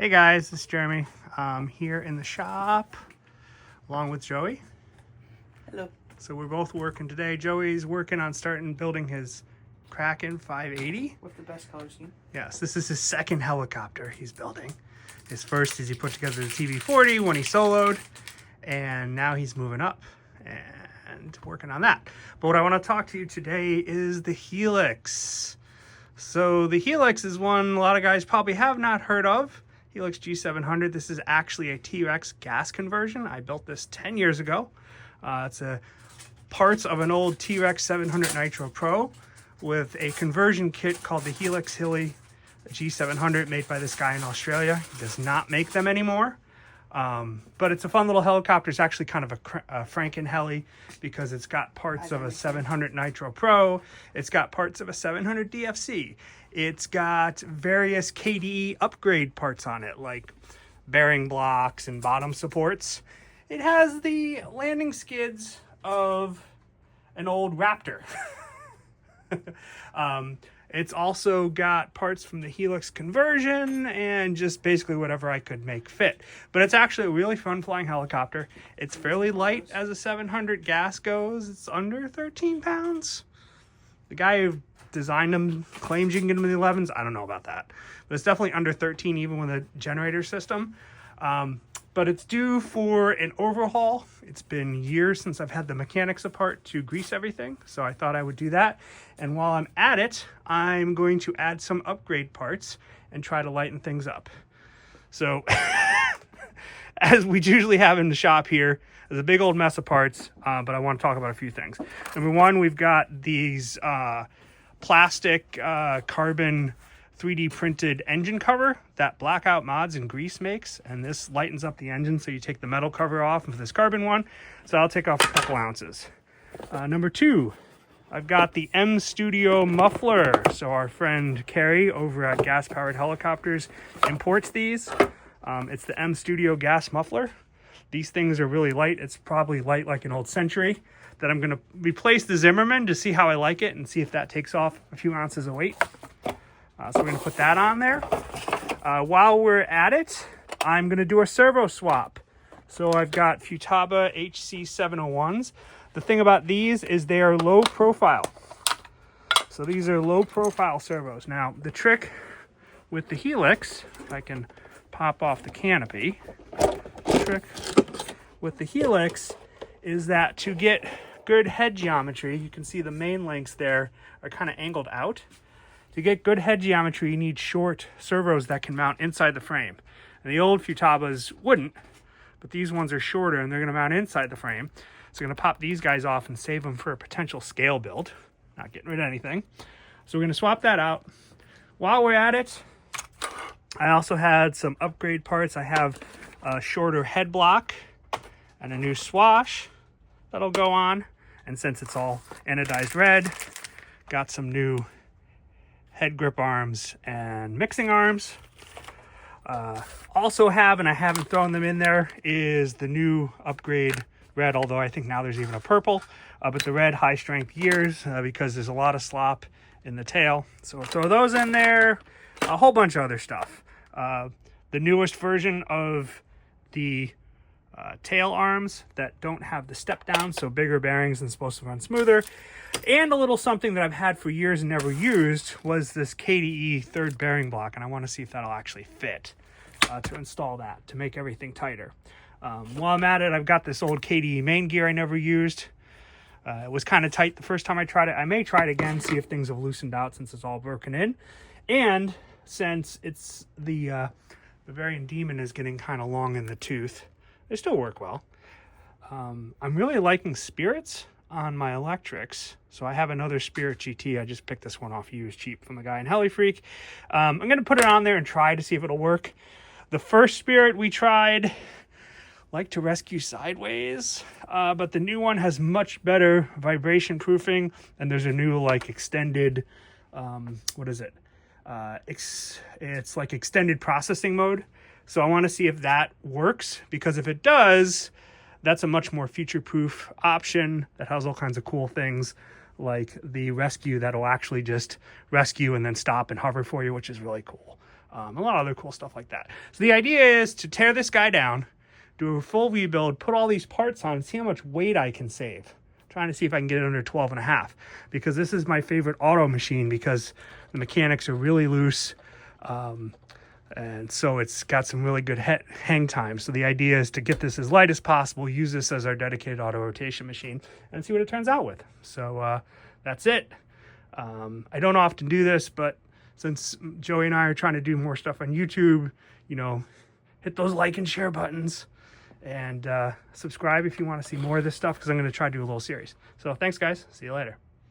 Hey guys, it's Jeremy. I'm here in the shop along with Joey. Hello. So we're both working today. Joey's working on starting building his Kraken 580. With the best color scheme. Yes, this is his second helicopter he's building. His first is he put together the TV-40 when he soloed, and now he's moving up and working on that. But what I want to talk to you today is the Helix. So the Helix is one a lot of guys probably have not heard of. Helix G700. This is actually a T-Rex gas conversion. I built this 10 years ago. It's parts of an old T-Rex 700 Nitro Pro with a conversion kit called the Helix Heli G700 made by this guy in Australia. He does not make them anymore. But it's a fun little helicopter. It's actually kind of a Franken heli because it's got parts of a 700 Nitro Pro. It's got parts of a 700 DFC. It's got various KDE upgrade parts on it, like bearing blocks and bottom supports. It has the landing skids of an old Raptor. It's also got parts from the Helix conversion and just basically whatever I could make fit. But it's actually a really fun flying helicopter. It's fairly light as a 700 gas goes. It's under 13 pounds. The guy who designed them claims you can get them in the 11s. I don't know about that. But it's definitely under 13 even with a generator system. But it's due for an overhaul. It's been years since I've had the mechanics apart to grease everything, so I thought I would do that. And while I'm at it, I'm going to add some upgrade parts and try to lighten things up. So, as we usually have in the shop here, there's a big old mess of parts, but I want to talk about a few things. Number one, we've got these plastic carbon 3D printed engine cover that Blackout Mods and Grease makes, and this lightens up the engine, so you take the metal cover off with this carbon one. So I'll take off a couple ounces. Number two, I've got the M Studio muffler. So our friend Carrie over at Gas Powered Helicopters imports these. It's the M Studio gas muffler. These things are really light. It's probably light like an old Century. That I'm going to replace the Zimmerman to see how I like it and see if that takes off a few ounces of weight. So we're going to put that on there. While we're at it, I'm going to do a servo swap. So I've got Futaba HC701s. The thing about these is they are low profile. So these are low profile servos. Now, the trick with the Helix, if I can pop off the canopy, the trick with the Helix is that to get good head geometry, you can see the main links there are kind of angled out. To get good head geometry, you need short servos that can mount inside the frame. And the old Futabas wouldn't, but these ones are shorter and they're going to mount inside the frame. So I'm going to pop these guys off and save them for a potential scale build. Not getting rid of anything. So we're going to swap that out. While we're at it, I also had some upgrade parts. I have a shorter head block and a new swash that'll go on. And since it's all anodized red, got some new head grip arms and mixing arms. Also have, and I haven't thrown them in there, is the new upgrade red, although I think now there's even a purple, but the red high strength gears because there's a lot of slop in the tail. So we'll throw those in there, a whole bunch of other stuff. The newest version of the tail arms that don't have the step down, so bigger bearings and supposed to run smoother. And a little something that I've had for years and never used was this KDE third bearing block, and I want to see if that'll actually fit to install that to make everything tighter. While I'm at it, I've got this old KDE main gear I never used. It was kind of tight the first time I tried it. I may try it again, see if things have loosened out since it's all broken in. And since it's the Bavarian Demon is getting kind of long in the tooth, they still work well. I'm really liking spirits on my electrics. So I have another Spirit GT. I just picked this one off used cheap from the guy in Heli Freak. I'm going to put it on there and try to see if it'll work. The first Spirit we tried like to rescue sideways, but the new one has much better vibration proofing, and there's a new like extended, what is it? It's like extended processing mode. So I want to see if that works, because if it does, that's a much more future-proof option that has all kinds of cool things like the rescue that'll actually just rescue and then stop and hover for you, which is really cool. A lot of other cool stuff like that. So the idea is to tear this guy down, do a full rebuild, put all these parts on, and see how much weight I can save. Trying to see if I can get it under 12.5, because this is my favorite auto machine because the mechanics are really loose. And so it's got some really good hang time. So the idea is to get this as light as possible, use this as our dedicated auto rotation machine, and see what it turns out with. So that's it. I don't often do this, but since Joey and I are trying to do more stuff on YouTube, you know, hit those like and share buttons, and subscribe if you want to see more of this stuff, because I'm going to try to do a little series. So thanks, guys. See you later.